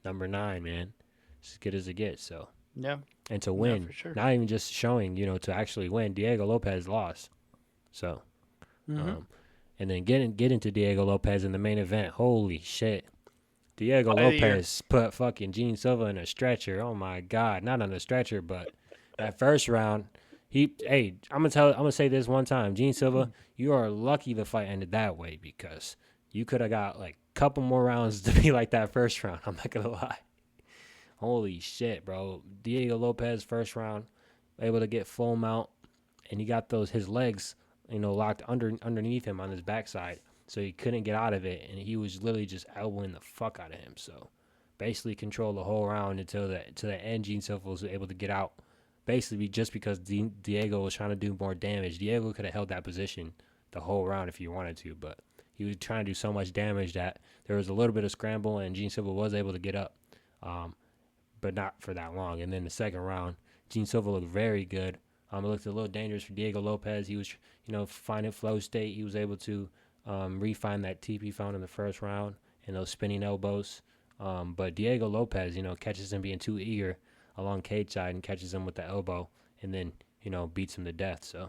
number 9, man. It's as good as it gets. So Yeah. And to win, for sure. not even just showing, to actually win. Diego Lopez lost. So, and then get into Diego Lopez in the main event. Holy shit. Diego Lopez put fucking Gene Silva in a stretcher. Oh my God. Not on a stretcher, but that first round, I'm gonna say this one time. Gene Silva, you are lucky the fight ended that way because you could have got like a couple more rounds to be like that first round. I'm not gonna lie. Holy shit, bro. Diego Lopez first round, able to get full mount, and he got his legs, locked underneath him on his backside. So he couldn't get out of it, and he was literally just elbowing the fuck out of him. So basically controlled the whole round to the end. Gene Silva was able to get out. Basically, just because Diego was trying to do more damage. Diego could have held that position the whole round if he wanted to, but he was trying to do so much damage that there was a little bit of scramble, and Gene Silva was able to get up, but not for that long. And then the second round, Gene Silva looked very good. It looked a little dangerous for Diego Lopez. He was, finding flow state. He was able to refine that TP found in the first round and those spinning elbows. But Diego Lopez, catches him being too eager along cage side and catches him with the elbow and then, beats him to death. So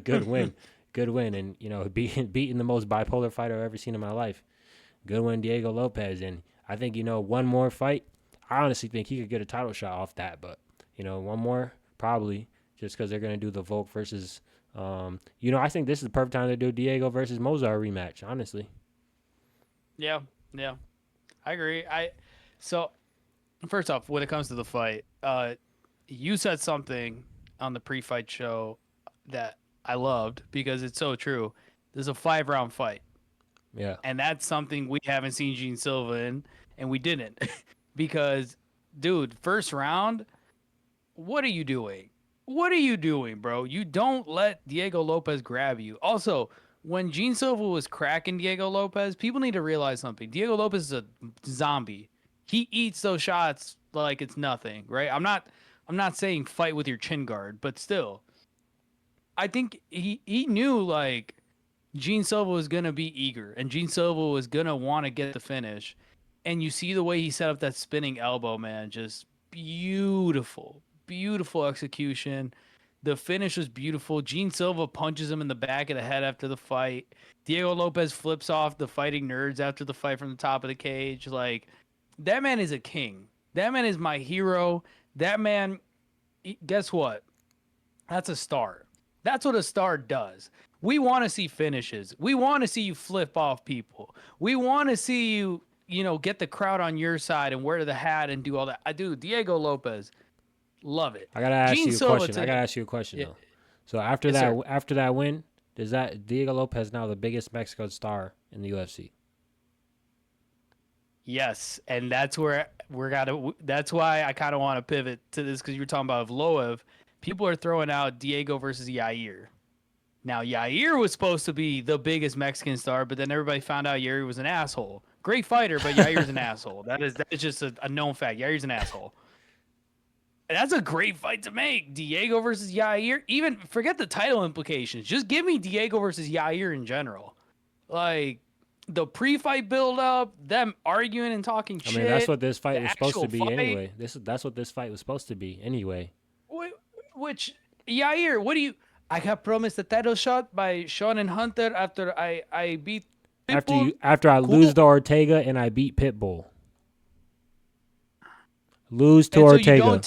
good win. Good win. And, beating the most bipolar fighter I've ever seen in my life. Good win, Diego Lopez. And I think, one more fight, I honestly think he could get a title shot off that. But, one more, probably, just because they're going to do the Volk versus, I think this is the perfect time to do Diego versus Mozart rematch, honestly. Yeah. I agree. So first off, when it comes to the fight, you said something on the pre-fight show that I loved because it's so true. There's a 5-round fight. Yeah. And that's something we haven't seen Gene Silva in, and we didn't. Because, dude, first round, what are you doing? What are you doing, bro? You don't let Diego Lopez grab you. Also, when Gene Silva was cracking Diego Lopez, people need to realize something. Diego Lopez is a zombie. He eats those shots like it's nothing, right? I'm not saying fight with your chin guard, but still. I think he knew like Gene Silva was going to be eager and Gene Silva was going to want to get the finish. And you see the way he set up that spinning elbow, man, just beautiful execution. The finish was beautiful. Gene Silva punches him in the back of the head after the fight. Diego Lopez flips off the fighting nerds after the fight from the top of the cage. Like, that man is a king. That man is my hero. That man, guess what? That's a star. That's what a star does. We want to see finishes. We want to see you flip off people. We want to see you, get the crowd on your side and wear the hat and do all that. I do. Diego Lopez, love it. I gotta ask you a question. Though. So after that win, does that Diego Lopez now the biggest Mexican star in the UFC? Yes, and that's where that's why I kind of want to pivot to this because you were talking about Vloev. People are throwing out Diego versus Yair. Now, Yair was supposed to be the biggest Mexican star, but then everybody found out Yair was an asshole. Great fighter, but Yair's an asshole. That is just a known fact. Yair's an asshole. And that's a great fight to make. Diego versus Yair. Even forget the title implications. Just give me Diego versus Yair in general. Like, the pre-fight build-up, them arguing and talking shit. I mean, that's what this fight was supposed to be anyway. That's what this fight was supposed to be anyway. Which, Yair, what do you... I got promised a title shot by Sean and Hunter after I beat Pitbull. After I lose to Ortega and I beat Pitbull. Lose to Ortega.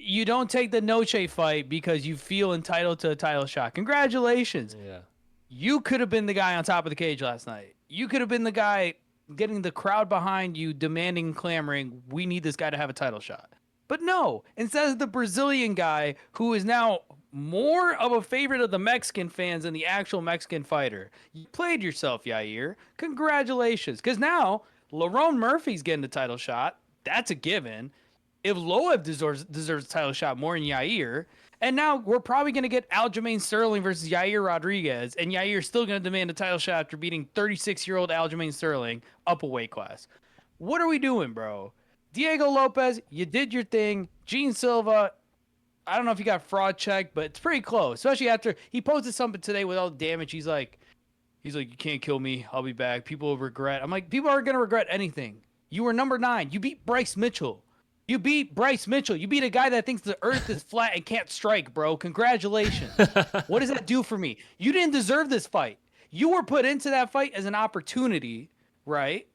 You don't take the Noche fight because you feel entitled to a title shot. Congratulations. Yeah. You could have been the guy on top of the cage last night. You could have been the guy getting the crowd behind you, demanding, clamoring, we need this guy to have a title shot. But no, instead of the Brazilian guy who is now more of a favorite of the Mexican fans than the actual Mexican fighter. You played yourself, Yair. Congratulations. Because now Lerone Murphy's getting the title shot. That's a given. If Loeb deserves a title shot more than Yair. And now we're probably going to get Aljamain Sterling versus Yair Rodriguez. And Yair's still going to demand a title shot after beating 36-year-old Aljamain Sterling up a weight class. What are we doing, bro? Diego Lopez, you did your thing. Gene Silva, I don't know if he got fraud checked, but it's pretty close. Especially after he posted something today with all the damage. He's like, you can't kill me. I'll be back. People will regret. I'm like, people aren't going to regret anything. You were number 9. You beat Bryce Mitchell. You beat a guy that thinks the earth is flat and can't strike, bro. Congratulations. What does that do for me? You didn't deserve this fight. You were put into that fight as an opportunity, right?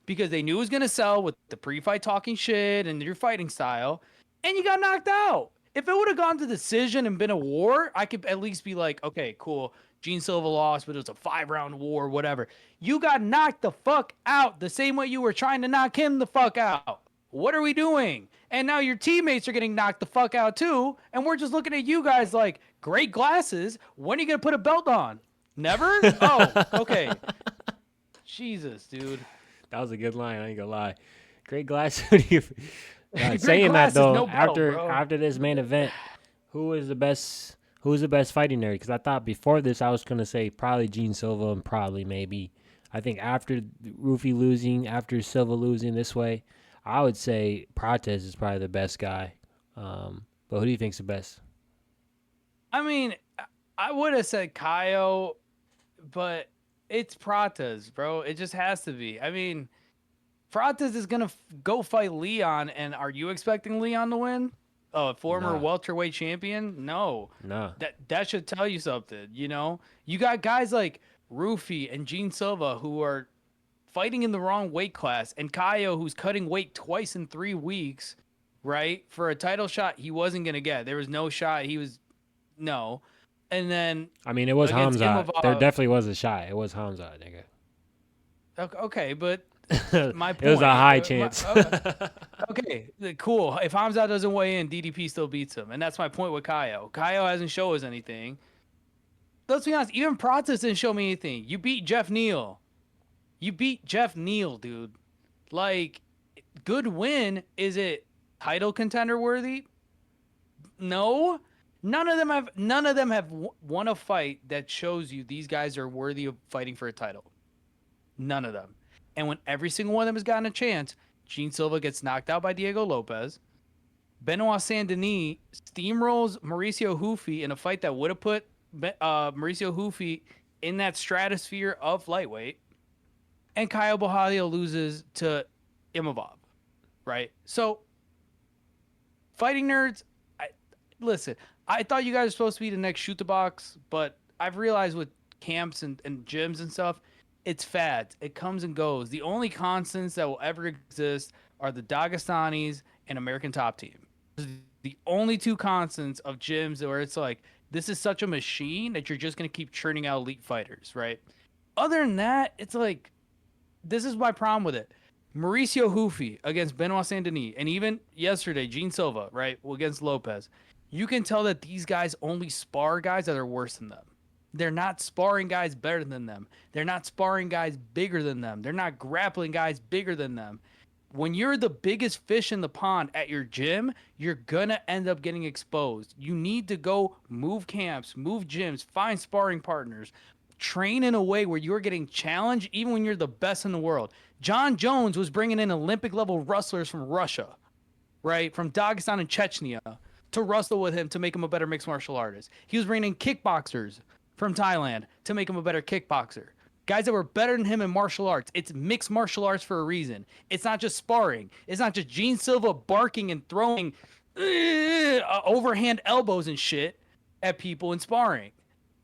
Because they knew it was going to sell with the pre-fight talking shit and your fighting style, and you got knocked out. If it would have gone to decision and been a war, I could at least be like, okay, cool. Gene Silva lost, but it was a 5-round war, whatever. You got knocked the fuck out the same way you were trying to knock him the fuck out. What are we doing? And now your teammates are getting knocked the fuck out too, and we're just looking at you guys like, great glasses. When are you going to put a belt on? Never? Oh, okay. Jesus, dude. That was a good line. I ain't gonna lie. Great glasses. Saying that glasses, though, no belt, after this main event, who was the best fighting nerd? Because I thought before this I was gonna say probably Gene Silva and probably maybe. I think after Rufy losing, after Silva losing this way, I would say Prates is probably the best guy. But who do you think's the best? I mean, I would have said Kaio, but it's Prates, bro. It just has to be. I mean, Prates is going to go fight Leon, and are you expecting Leon to win? Oh, a former welterweight champion? No. That should tell you something, you know? You got guys like Rufy and Gene Silva who are fighting in the wrong weight class, and Kaio who's cutting weight twice in 3 weeks, right? For a title shot he wasn't going to get. There was no shot. No. And then I mean, it was Hamzat. There definitely was a shot. It was Hamzat, nigga. Okay, but my point. It was a high chance. Okay, cool. If Hamzat doesn't weigh in, DDP still beats him, and that's my point with Kaio. Kaio hasn't shown us anything. Let's be honest. Even Prates didn't show me anything. You beat Jeff Neal. Dude. Like, good win. Is it title contender worthy? No. None of them have won a fight that shows you these guys are worthy of fighting for a title. None of them. And when every single one of them has gotten a chance, Gene Silva gets knocked out by Diego Lopez. Benoit Saint-Denis steamrolls Mauricio Hufi in a fight that would have put Mauricio Hufi in that stratosphere of lightweight. And Caio Borralho loses to Imavov, right? So, fighting nerds, listen, I thought you guys were supposed to be the next shoot the box, but I've realized with camps and gyms and stuff, it's fads. It comes and goes. The only constants that will ever exist are the Dagestanis and American Top Team. The only 2 constants of gyms where it's like, this is such a machine that you're just going to keep churning out elite fighters, right? Other than that, it's like, this is my problem with it. Mauricio Hufi against Benoit Saint-Denis, and even yesterday, Gene Silva, right, against Lopez. You can tell that these guys only spar guys that are worse than them. They're not sparring guys better than them. They're not sparring guys bigger than them. They're not grappling guys bigger than them. When you're the biggest fish in the pond at your gym, you're going to end up getting exposed. You need to go move camps, move gyms, find sparring partners, train in a way where you're getting challenged even when you're the best in the world. John Jones was bringing in Olympic-level wrestlers from Russia, right, from Dagestan and Chechnya to wrestle with him to make him a better mixed martial artist. He was bringing in kickboxers from Thailand to make him a better kickboxer. Guys that were better than him in martial arts. It's mixed martial arts for a reason. It's not just sparring. It's not just Gene Silva barking and throwing overhand elbows and shit at people in sparring.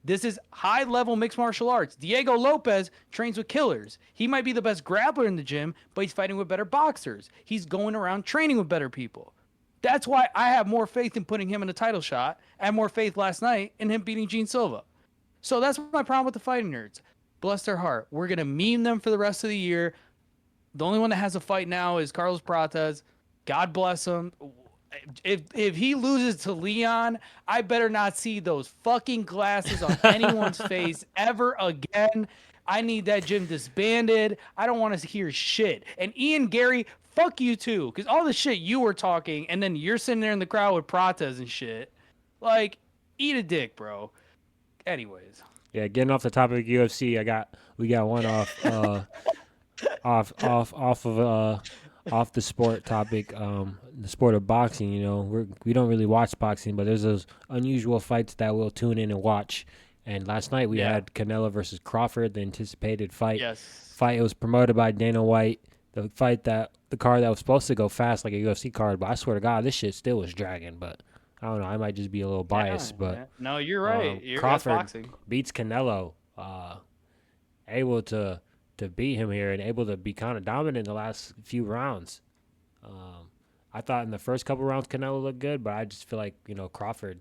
This is high-level mixed martial arts. Diego Lopez trains with killers. He might be the best grappler in the gym, but he's fighting with better boxers. He's going around training with better people. That's why I have more faith in putting him in a title shot. I had more faith last night in him beating Gene Silva. So that's my problem with the fighting nerds. Bless their heart. We're going to meme them for the rest of the year. The only one that has a fight now is Carlos Pratas. God bless him. If he loses to Leon, I better not see those fucking glasses on anyone's face ever again. I need that gym disbanded. I don't want to hear shit. And Ian Gary, fuck you too, because all the shit you were talking, and then you're sitting there in the crowd with Pratas and shit. Like, eat a dick, bro. Anyways. Yeah, getting off the topic of UFC, we got one off the sport topic, the sport of boxing. You know, we don't really watch boxing, but there's those unusual fights that we'll tune in and watch. And last night we had Canelo versus Crawford, the anticipated fight. Yes. It was promoted by Dana White. The card that was supposed to go fast like a UFC card, but I swear to God, this shit still was dragging. But I don't know, I might just be a little biased, but no, you're right. Crawford beats Canelo, able to beat him here and able to be kind of dominant in the last few rounds. I thought in the first couple rounds Canelo looked good, but I just feel like, you know, Crawford,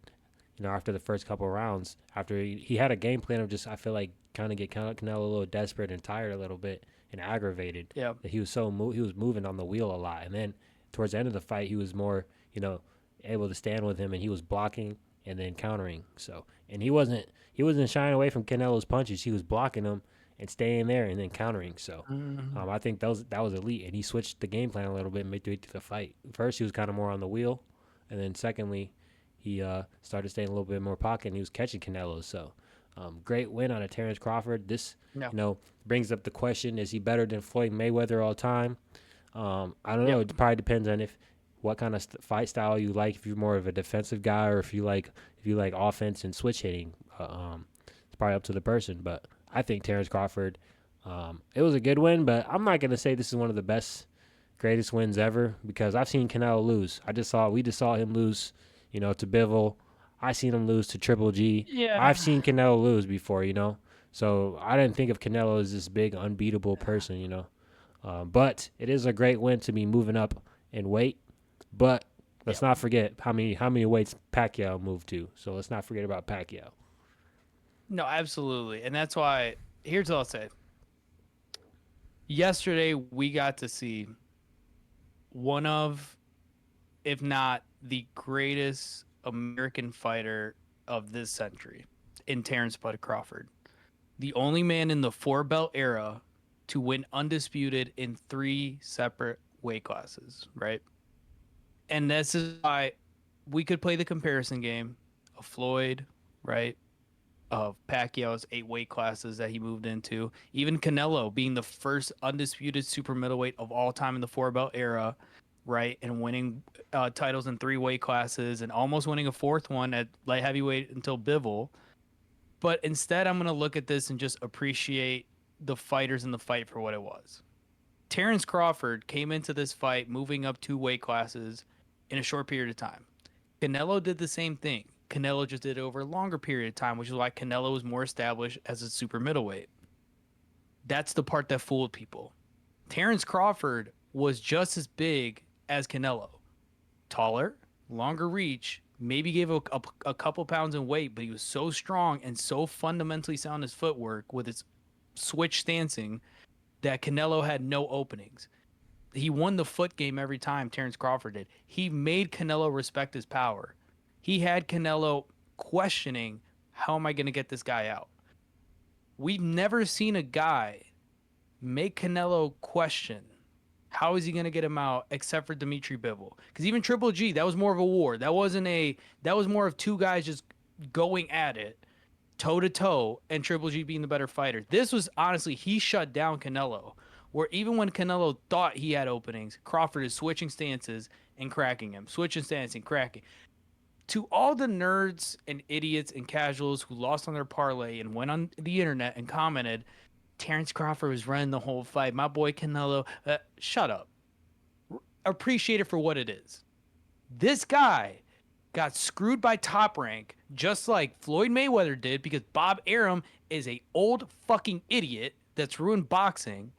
you know, after the first couple rounds, after he had a game plan of just, I feel like, kind of get Canelo a little desperate and tired a little bit and aggravated. Yeah. He was he was moving on the wheel a lot, and then towards the end of the fight, he was more, you know, able to stand with him, and he was blocking and then countering. So, and he wasn't shying away from Canelo's punches. He was blocking them and staying there and then countering. So, I think that was elite. And he switched the game plan a little bit midway through the fight. First, he was kind of more on the wheel, and then secondly, he started staying a little bit more pocket, and he was catching Canelo. So, great win on a Terence Crawford. This, you know, brings up the question: is he better than Floyd Mayweather all time? I don't know. It probably depends on what kind of fight style you like. If you're more of a defensive guy, or if you like offense and switch hitting, it's probably up to the person. But I think Terence Crawford, it was a good win. But I'm not gonna say this is one of the greatest wins ever, because I've seen Canelo lose. We just saw him lose, you know, to Bivol. I seen him lose to Triple G. Yeah. I've seen Canelo lose before, you know. So I didn't think of Canelo as this big unbeatable person, you know. But it is a great win to be moving up in weight. But let's not forget how many weights Pacquiao moved to. So let's not forget about Pacquiao. No, absolutely. And that's why, here's what I'll say. Yesterday, we got to see one of, if not the greatest American fighter of this century in Terence Bud Crawford. The only man in the 4-belt era to win undisputed in 3 separate weight classes, right? And this is why we could play the comparison game of Floyd, right? Of Pacquiao's 8 weight classes that he moved into. Even Canelo being the first undisputed super middleweight of all time in the 4-belt era, right? And winning titles in 3 weight classes and almost winning a 4th one at light heavyweight until Bivol. But instead, I'm going to look at this and just appreciate the fighters in the fight for what it was. Terence Crawford came into this fight moving up 2 weight classes in a short period of time. Canelo did the same thing. Canelo just did it over a longer period of time, which is why Canelo was more established as a super middleweight. That's the part that fooled people. Terence Crawford was just as big as Canelo. Taller, longer reach, maybe gave a couple pounds in weight, but he was so strong and so fundamentally sound in his footwork with his switch stancing that Canelo had no openings. He won the foot game every time, Terence Crawford did. He made Canelo respect his power. He had Canelo questioning, how am I going to get this guy out? We've never seen a guy make Canelo question, how is he going to get him out, except for Dimitri Bivol. Because even Triple G, that was more of a war. That was more of 2 guys just going at it, toe-to-toe, and Triple G being the better fighter. This was, honestly, he shut down Canelo. Where even when Canelo thought he had openings, Crawford is switching stances and cracking him. Switching stance and cracking. To all the nerds and idiots and casuals who lost on their parlay and went on the internet and commented, Terence Crawford was running the whole fight. My boy Canelo, shut up. Appreciate it for what it is. This guy got screwed by Top Rank just like Floyd Mayweather did, because Bob Arum is a old fucking idiot that's ruined boxing.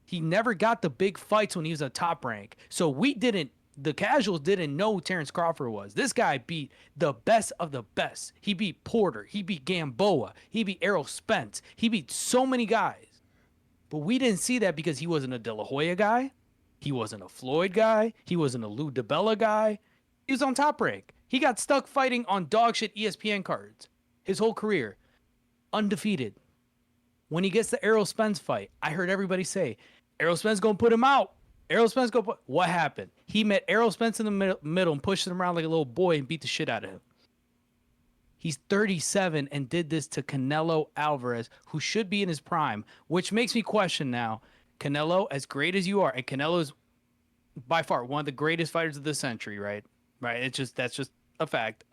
He never got the big fights when he was a Top Rank. So we didn't the casuals didn't know who Terence Crawford was. This guy beat the best of the best. He beat Porter. He beat Gamboa. He beat Errol Spence. He beat so many guys. But we didn't see that because he wasn't a De La Hoya guy. He wasn't a Floyd guy. He wasn't a Lou DiBella guy. He was on Top Rank. He got stuck fighting on dog shit ESPN cards his whole career. Undefeated. When he gets the Errol Spence fight, I heard everybody say, Errol Spence going to put him out. Errol Spence going to put... What happened? He met Errol Spence in the middle and pushed him around like a little boy and beat the shit out of him. He's 37 and did this to Canelo Alvarez, who should be in his prime, which makes me question now, Canelo, as great as you are, and Canelo's by far one of the greatest fighters of the century, right? Right? That's just a fact.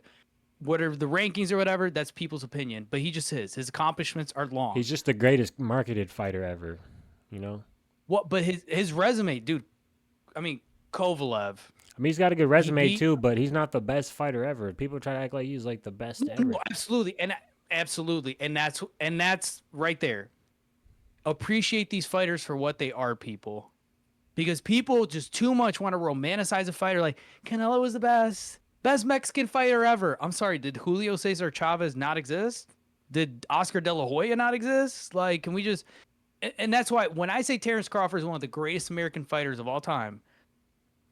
Whatever the rankings or whatever, that's people's opinion, but he just is. His accomplishments are long. He's just the greatest marketed fighter ever, you know? What? But his resume, dude. I mean, Kovalev. I mean, he's got a good resume too, but he's not the best fighter ever. People try to act like he's like the best ever. No, absolutely, and that's right there. Appreciate these fighters for what they are, people, because people just too much want to romanticize a fighter. Like Canelo was the best Mexican fighter ever. I'm sorry, did Julio Cesar Chavez not exist? Did Oscar De La Hoya not exist? Like, can we just? And that's why when I say Terence Crawford is one of the greatest American fighters of all time,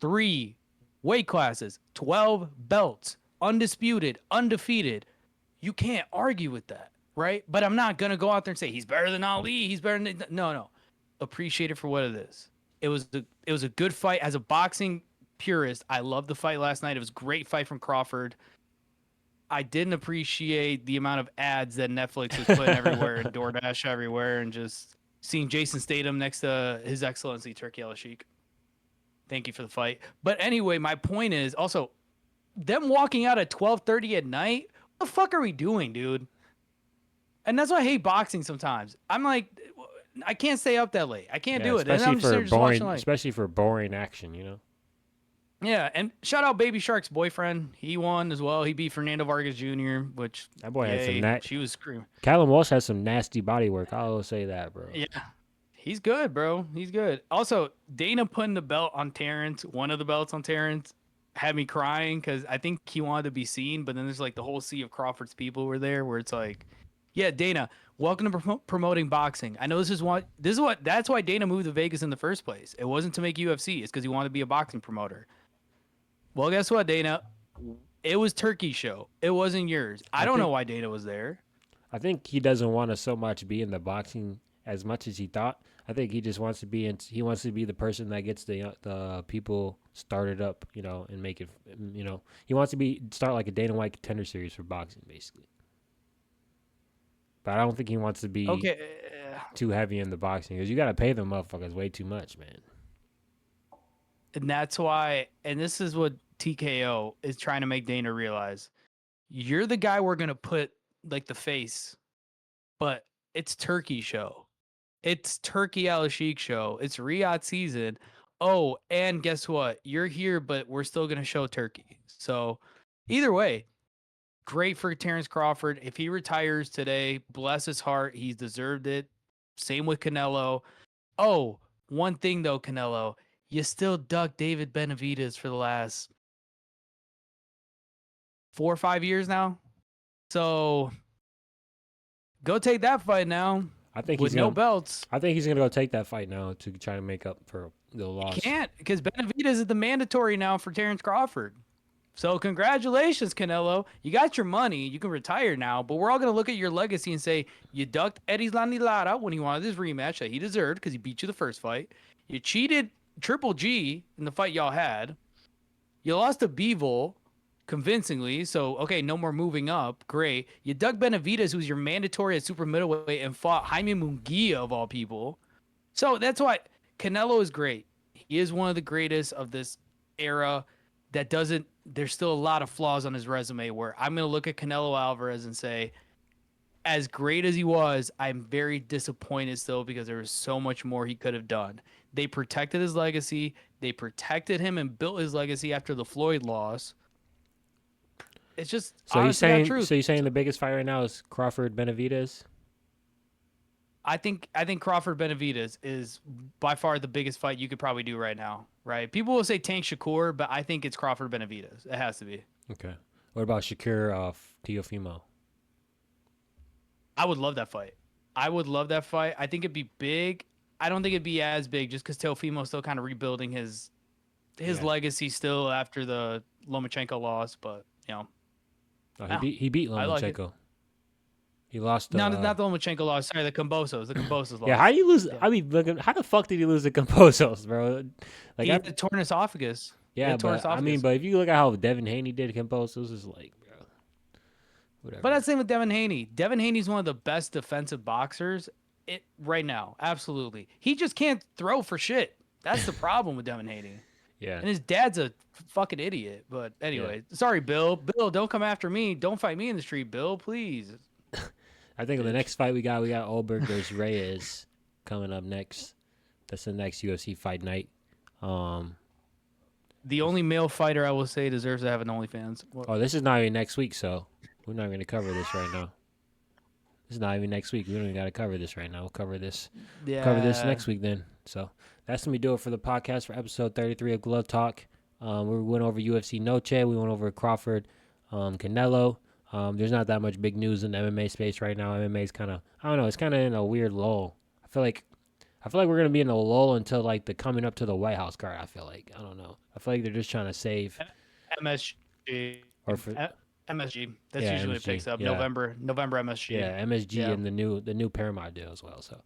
3 weight classes, 12 belts, undisputed, undefeated. You can't argue with that, right? But I'm not going to go out there and say he's better than Ali. He's better than... No. Appreciate it for what it is. It was a good fight. As a boxing purist, I loved the fight last night. It was a great fight from Crawford. I didn't appreciate the amount of ads that Netflix was putting everywhere and DoorDash everywhere and just seeing Jason Statham next to His Excellency Turki Al-Sheikh. Thank you for the fight. But anyway, my point is also them walking out at 12:30 at night. What the fuck are we doing, dude? And that's why I hate boxing sometimes. I'm like, I can't stay up that late. I can't do it. Especially for boring action, you know? Yeah, and shout out Baby Shark's boyfriend. He won as well. He beat Fernando Vargas Jr., which that boy had some she was screaming. Callum Walsh has some nasty body work. I will say that, bro. Yeah. He's good, bro. He's good. Also, Dana putting the belt on Terence, one of the belts on Terence, had me crying because I think he wanted to be seen, but then there's like the whole sea of Crawford's people were there where it's like, yeah, Dana, welcome to promoting boxing. I know that's why Dana moved to Vegas in the first place. It wasn't to make UFC. It's because he wanted to be a boxing promoter. Well, guess what, Dana? It was Turkey's show. It wasn't yours. I don't know why Dana was there. I think he doesn't want to so much be in the boxing as much as he thought. I think he just wants to be he wants to be the person that gets the people started up, you know, and make it, you know, he wants to start like a Dana White Contender Series for boxing, basically. But I don't think he wants to be too heavy in the boxing because you got to pay them motherfuckers way too much, man. And that's why, and this is what TKO is trying to make Dana realize. You're the guy we're going to put like the face, but it's Turkey show. It's Turki Al-Sheikh show. It's Riyadh season. Oh, and guess what? You're here, but we're still going to show Turkey. So either way, great for Terence Crawford. If he retires today, bless his heart. He's deserved it. Same with Canelo. Oh, one thing though, Canelo, you still duck David Benavidez for the last 4 or 5 years now. So go take that fight now. I think with no belts. I think he's gonna go take that fight now to try to make up for the loss. He can't because Benavidez is the mandatory now for Terence Crawford. So congratulations, Canelo. You got your money. You can retire now. But we're all gonna look at your legacy and say you ducked Erislandy Lara when he wanted his rematch that he deserved because he beat you the first fight. You cheated Triple G in the fight y'all had. You lost to Bivol convincingly, so okay, no more moving up. Great. You dug Benavidez, who's your mandatory at super middleweight, and fought Jaime Munguia of all people. So that's why Canelo is great. He is one of the greatest of this era. There's still a lot of flaws on his resume where I'm going to look at Canelo Alvarez and say, as great as he was, I'm very disappointed still because there was so much more he could have done. They protected his legacy. They protected him and built his legacy after the Floyd loss. It's just you're saying the biggest fight right now is Crawford Benavidez? I think Crawford Benavidez is by far the biggest fight you could probably do right now. Right? People will say Tank Shakur, but I think it's Crawford Benavidez. It has to be. Okay. What about Shakir Teofimo? I would love that fight. I would love that fight. I think it'd be big. I don't think it'd be as big just because Teofimo's still kind of rebuilding his Yeah. legacy still after the Lomachenko loss, but Oh, no, he beat I like it. Lomachenko. He lost. No, not the Lomachenko loss. Sorry, the Cambosos. The Cambosos loss. Yeah, how do you lose? Yeah. I mean, how the fuck did he lose to Camposos, bro? He had the torn esophagus. Yeah, but I mean, but if you look at how Devin Haney did Camposos, it's like, bro, whatever. But that's the same with Devin Haney. Devin Haney's one of the best defensive boxers right now. Absolutely. He just can't throw for shit. That's the problem with Devin Haney. Yeah. And his dad's a fucking idiot. But anyway, sorry, Bill. Bill, don't come after me. Don't fight me in the street, Bill, please. I think the next fight we got Olberg versus Reyes coming up next. That's the next UFC fight night. The only male fighter I will say deserves to have an OnlyFans. Oh, this is not even next week, so we're not going to cover this right now. This is not even next week. We don't even got to cover this right now. We'll cover this. Yeah. Cover this next week then. So that's gonna do it for the podcast for episode 33 of Glove Talk. We went over UFC Noche. We went over Crawford, Canelo. There's not that much big news in the MMA space right now. MMA is kind of, I don't know, it's kind of in a weird lull. I feel like we're gonna be in a lull until like the coming up to the White House card. I feel like, I don't know. I feel like they're just trying to save MSG. or for MSG. That's Yeah, usually MSG, it picks up. yeah. November MSG. yeah, MSG Yeah. and the new Paramount deal as well. So